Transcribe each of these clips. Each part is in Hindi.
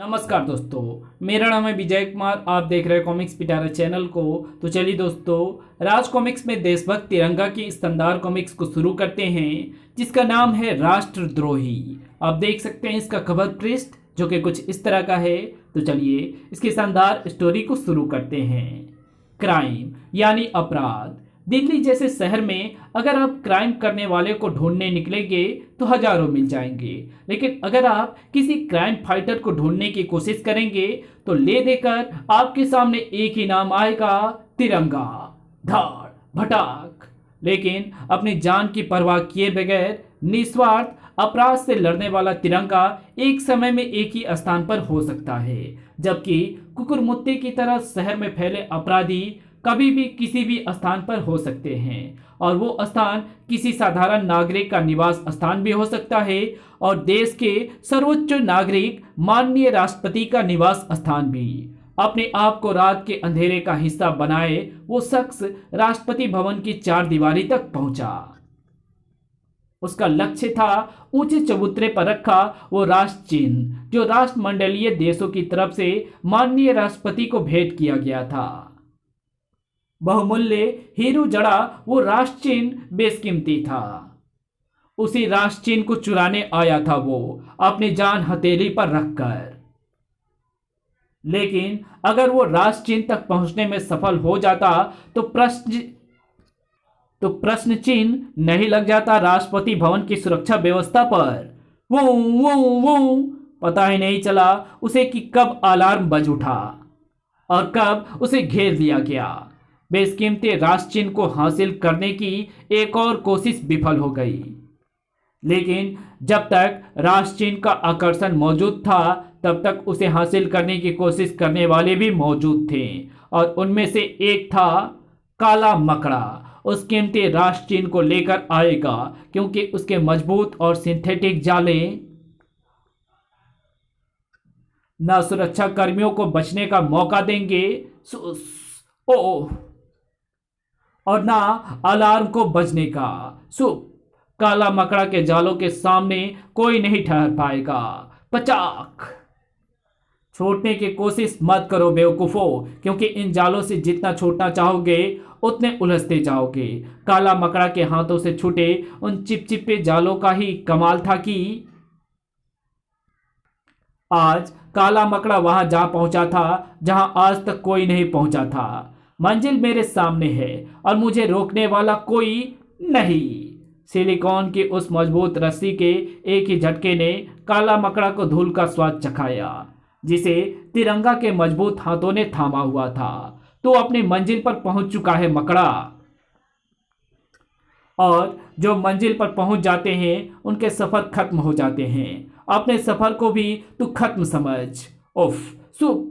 नमस्कार दोस्तों, मेरा नाम है विजय कुमार। आप देख रहे हैं कॉमिक्स पिटारा चैनल को। तो चलिए दोस्तों, राज कॉमिक्स में देशभक्त तिरंगा की शानदार कॉमिक्स को शुरू करते हैं, जिसका नाम है राष्ट्रद्रोही। आप देख सकते हैं इसका कवर पृष्ठ जो कि कुछ इस तरह का है। तो चलिए इसकी शानदार स्टोरी को शुरू करते हैं। क्राइम यानी अपराध। दिल्ली जैसे शहर में अगर आप क्राइम करने वाले को ढूंढने निकलेंगे तो हजारों मिल जाएंगे, लेकिन अगर आप किसी क्राइम फाइटर को ढूंढने की कोशिश करेंगे तो ले देकर आपके सामने एक ही नाम आएगा, तिरंगा। धाड़ भटाक। लेकिन अपनी जान की परवाह किए बगैर निस्वार्थ अपराध से लड़ने वाला तिरंगा एक समय में एक ही स्थान पर हो सकता है, जबकि कुकुरमुत्ते की तरह शहर में फैले अपराधी कभी भी किसी भी स्थान पर हो सकते हैं, और वो स्थान किसी साधारण नागरिक का निवास स्थान भी हो सकता है, और देश के सर्वोच्च नागरिक माननीय राष्ट्रपति का निवास स्थान भी। अपने आप को रात के अंधेरे का हिस्सा बनाए वो शख्स राष्ट्रपति भवन की चार दीवारी तक पहुंचा। उसका लक्ष्य था ऊंचे चबूतरे पर रखा वो राष्ट्र चिन्ह जो राष्ट्रमंडलीय देशों की तरफ से माननीय राष्ट्रपति को भेंट किया गया था। बहुमूल्य हीरो जड़ा वो राष्ट्र चिन्ह बेशकीमती था। उसी राष्ट्र चिन्ह को चुराने आया था वो, अपनी जान हथेली पर रखकर। लेकिन अगर वो राष्ट्र चिन्ह तक पहुंचने में सफल हो जाता तो प्रश्न चिन्ह नहीं लग जाता राष्ट्रपति भवन की सुरक्षा व्यवस्था पर। वो वो पता ही नहीं चला उसे कि कब अलार्म बज उठा और कब उसे घेर दिया गया। बेशकीमती राष्ट्र चिन्ह को हासिल करने की एक और कोशिश विफल हो गई, लेकिन जब तक राष्ट्र चिन्ह का आकर्षण मौजूद था तब तक उसे हासिल करने की कोशिश करने वाले भी मौजूद थे, और उनमें से एक था काला मकड़ा। उस कीमती राष्ट्र चिन्ह को लेकर आएगा, क्योंकि उसके मजबूत और सिंथेटिक जाले न सुरक्षा कर्मियों को बचने का मौका देंगे और ना अलार्म को बजने का। काला मकड़ा के जालों के सामने कोई नहीं ठहर पाएगा। पचाक। छूटने की कोशिश मत करो बेवकूफो, क्योंकि इन जालों से जितना छूटना चाहोगे उतने उलझते जाओगे। काला मकड़ा के हाथों से छूटे उन चिपचिपे जालों का ही कमाल था कि आज काला मकड़ा वहां जा पहुंचा था जहां आज तक कोई नहीं पहुंचा था। मंजिल मेरे सामने है और मुझे रोकने वाला कोई नहीं। सिलिकॉन की उस मजबूत रस्सी के एक ही झटके ने काला मकड़ा को धूल का स्वाद चखाया, जिसे तिरंगा के मजबूत हाथों ने थामा हुआ था। तो अपनी मंजिल पर पहुंच चुका है मकड़ा, और जो मंजिल पर पहुंच जाते हैं उनके सफर खत्म हो जाते हैं। अपने सफर को भी तू खत्म समझ। सुप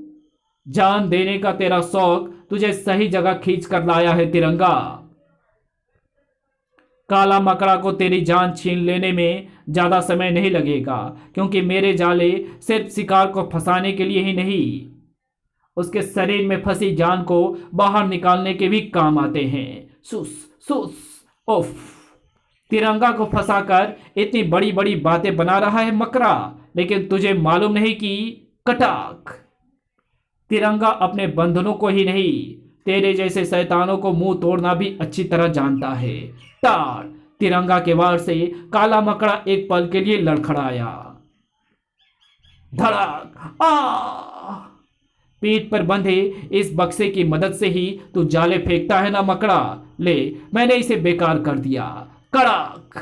जान देने का तेरा शौक तुझे सही जगह खींच कर लाया है तिरंगा। काला मकड़ा को तेरी जान छीन लेने में ज्यादा समय नहीं लगेगा, क्योंकि मेरे जाले सिर्फ शिकार को फंसाने के लिए ही नहीं, उसके शरीर में फंसी जान को बाहर निकालने के भी काम आते हैं। सुस सुस उफ। तिरंगा को फंसाकर इतनी बड़ी बड़ी बातें बना रहा है मकड़ा, लेकिन तुझे मालूम नहीं कि कटाक तिरंगा अपने बंधनों को ही नहीं, तेरे जैसे शैतानों को मुंह तोड़ना भी अच्छी तरह जानता है। टार। तिरंगा के वार से काला मकड़ा एक पल के लिए लड़खड़ाया। धड़ाक। आ पीठ पर बंधे इस बक्से की मदद से ही तू जाले फेंकता है ना मकड़ा। ले, मैंने इसे बेकार कर दिया। कड़ाक।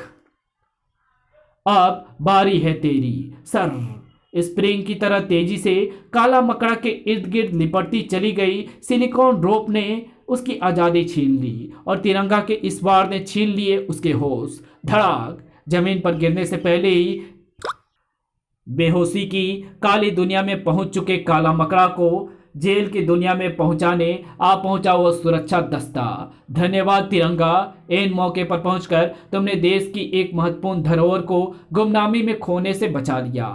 अब बारी है तेरी। सर स्प्रिंग की तरह तेजी से काला मकड़ा के इर्द गिर्द लिपटती चली गई सिलिकॉन रोप ने उसकी आजादी छीन ली, और तिरंगा के इस बार ने छीन लिए उसके होश। धड़ाक। जमीन पर गिरने से पहले ही बेहोशी की काली दुनिया में पहुंच चुके काला मकड़ा को जेल की दुनिया में पहुंचाने आ पहुंचा वो सुरक्षा दस्ता। धन्यवाद तिरंगा, इन मौके पर पहुंचकर तुमने देश की एक महत्वपूर्ण धरोहर को गुमनामी में खोने से बचा लिया।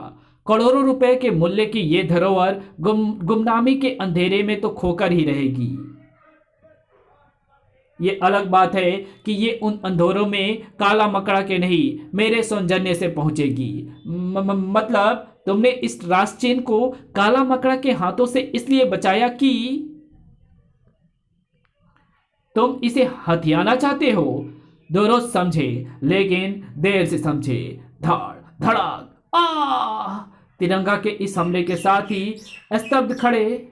करोड़ों रुपए के मूल्य की ये धरोहर गुमनामी के अंधेरे में तो खोकर ही रहेगी। ये अलग बात है कि ये उन अंधेरों में काला मकड़ा के नहीं, मेरे सौजन्य से पहुंचेगी। मतलब तुमने इस राजचेन को काला मकड़ा के हाथों से इसलिए बचाया कि तुम इसे हथियाना चाहते हो। दोनों समझे, लेकिन देर से समझे। धड़ धड़ाक आ तिरंगा के इस हमले के साथ ही स्तब्ध खड़े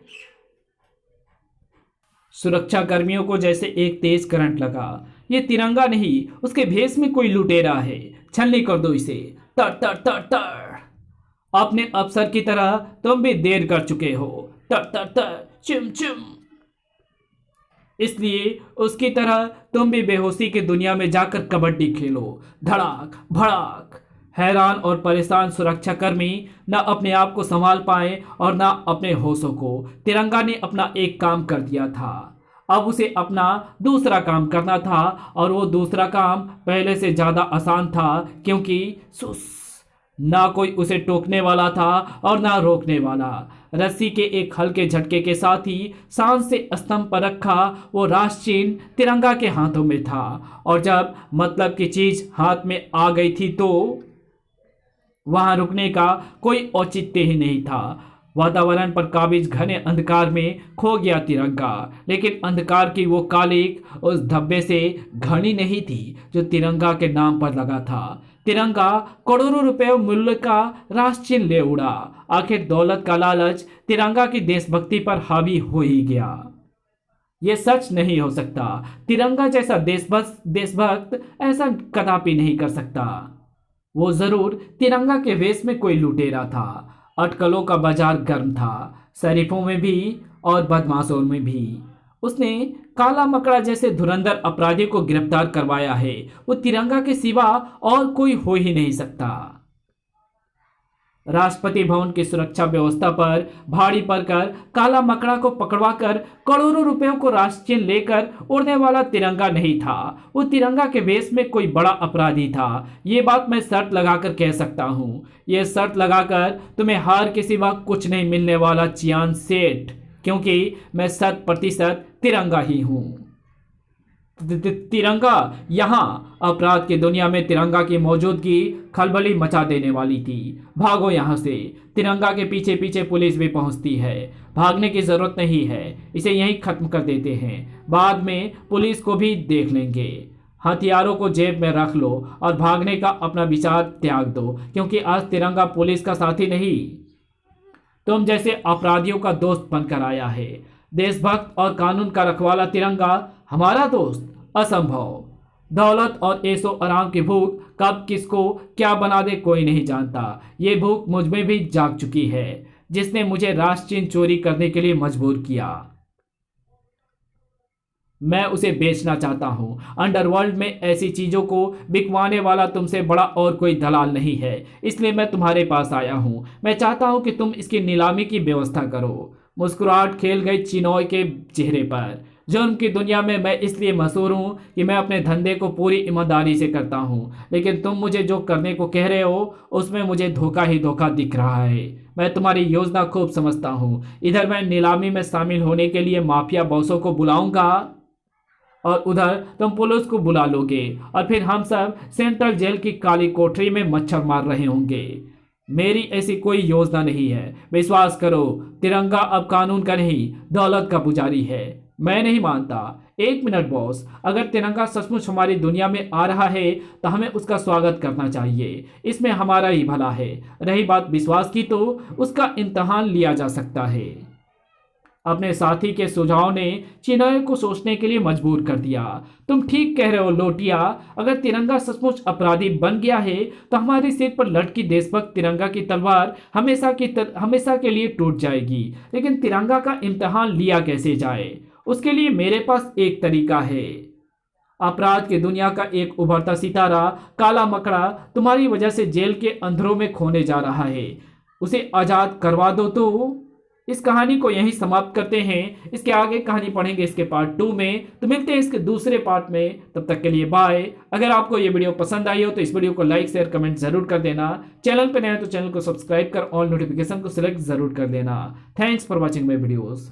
सुरक्षा कर्मियों को जैसे एक तेज करंट लगा। ये तिरंगा नहीं, उसके भेष में कोई लुटेरा है। छलनी कर दो इसे। तर तर तर तर। अपने अफसर की तरह तुम भी देर कर चुके हो। तर तर तर चिम चिम। इसलिए उसकी तरह तुम भी बेहोशी की दुनिया में जाकर कबड्डी खेलो। धड़ाक भड़ाक। हैरान और परेशान सुरक्षाकर्मी न अपने आप को संभाल पाए और न अपने होशों को। तिरंगा ने अपना एक काम कर दिया था, अब उसे अपना दूसरा काम करना था, और वो दूसरा काम पहले से ज्यादा आसान था, क्योंकि सुस ना कोई उसे टोकने वाला था और ना रोकने वाला। रस्सी के एक हल्के झटके के साथ ही सांस से स्तंभ पर रखा वो राष्ट्रचिन्ह तिरंगा के हाथों में था, और जब मतलब की चीज हाथ में आ गई थी तो वहां रुकने का कोई औचित्य ही नहीं था। वातावरण पर काबिज घने अंधकार में खो गया तिरंगा, लेकिन अंधकार की वो कालिक उस धब्बे से घनी नहीं थी जो तिरंगा के नाम पर लगा था। तिरंगा करोड़ों रुपए मूल्य का राष्ट्रचिन्ह ले उड़ा। आखिर दौलत का लालच तिरंगा की देशभक्ति पर हावी हो ही गया। ये सच नहीं हो सकता। तिरंगा जैसा देशभक्त ऐसा कदापि नहीं कर सकता। वो जरूर तिरंगा के वेश में कोई लुटेरा था। अटकलों का बाजार गर्म था, शरीफों में भी और बदमाशों में भी। उसने काला मकड़ा जैसे धुरंधर अपराधी को गिरफ्तार करवाया है। वो तिरंगा के सिवा और कोई हो ही नहीं सकता। राष्ट्रपति भवन की सुरक्षा व्यवस्था पर भारी पड़कर काला मकड़ा को पकड़वाकर करोड़ों रुपयों को राष्ट्रचिन्ह लेकर उड़ने वाला तिरंगा नहीं था। वो तिरंगा के वेश में कोई बड़ा अपराधी था। ये बात मैं शर्त लगाकर कह सकता हूँ। ये शर्त लगाकर तुम्हें हार के सिवा कुछ नहीं मिलने वाला चियान सेठ, क्योंकि मैं 100% तिरंगा ही हूँ। तिरंगा यहाँ अपराध की दुनिया में तिरंगा की मौजूदगी खलबली मचा देने वाली थी। भागो यहाँ से। तिरंगा के पीछे पीछे पुलिस भी पहुंचती है। भागने की जरूरत नहीं है, इसे यहीं खत्म कर देते हैं, बाद में पुलिस को भी देख लेंगे। हथियारों को जेब में रख लो और भागने का अपना विचार त्याग दो, क्योंकि आज तिरंगा पुलिस का साथी नहीं, तुम जैसे अपराधियों का दोस्त बनकर आया है। देशभक्त और कानून का रखवाला तिरंगा हमारा दोस्त? असंभव। दौलत और ऐशो आराम की भूख कब किसको क्या बना दे कोई नहीं जानता। ये भूख मुझ में भी जाग चुकी है, जिसने मुझे राष्ट्रचिन्ह चोरी करने के लिए मजबूर किया। मैं उसे बेचना चाहता हूँ। अंडरवर्ल्ड में ऐसी चीजों को बिकवाने वाला तुमसे बड़ा और कोई दलाल नहीं है, इसलिए मैं तुम्हारे पास आया हूँ। मैं चाहता हूँ कि तुम इसकी नीलामी की व्यवस्था करो। मुस्कुराहट खेल गई चिनॉय के चेहरे पर। जुर्म की दुनिया में मैं इसलिए मशहूर हूँ कि मैं अपने धंधे को पूरी ईमानदारी से करता हूँ, लेकिन तुम मुझे जो करने को कह रहे हो उसमें मुझे धोखा ही धोखा दिख रहा है। मैं तुम्हारी योजना खूब समझता हूँ। इधर मैं नीलामी में शामिल होने के लिए माफिया बॉसों को बुलाऊंगा और उधर तुम पुलिस को बुला लोगे, और फिर हम सब सेंट्रल जेल की काली कोठरी में मच्छर मार रहे होंगे। मेरी ऐसी कोई योजना नहीं है। विश्वास करो, तिरंगा अब कानून का नहीं, दौलत का पुजारी है। मैं नहीं मानता। एक मिनट बॉस, अगर तिरंगा सचमुच हमारी दुनिया में आ रहा है तो हमें उसका स्वागत करना चाहिए। इसमें हमारा ही भला है। रही बात विश्वास की, तो उसका इम्तहान लिया जा सकता है। अपने साथी के सुझाव ने चिनॉय को सोचने के लिए मजबूर कर दिया। तुम ठीक कह रहे हो लोटिया, अगर तिरंगा सचमुच अपराधी बन गया है तो हमारे सिर पर लटकी देशभक्त तिरंगा की तलवार हमेशा के लिए टूट जाएगी। लेकिन तिरंगा का इम्तहान लिया कैसे जाए? उसके लिए मेरे पास एक तरीका है। अपराध की दुनिया का एक उभरता सितारा काला मकड़ा तुम्हारी वजह से जेल के अंधेरों में खोने जा रहा है। उसे आजाद करवा दो तो इस कहानी को यहीं समाप्त करते हैं। इसके आगे कहानी पढ़ेंगे इसके पार्ट 2 में। तो मिलते हैं इसके दूसरे पार्ट में। तब तक के लिए बाय। अगर आपको ये वीडियो पसंद आई हो तो इस वीडियो को लाइक शेयर कमेंट जरूर कर देना। चैनल पर नए हैं तो चैनल को सब्सक्राइब कर ऑल नोटिफिकेशन को सिलेक्ट जरूर कर देना। Thanks for watching my videos.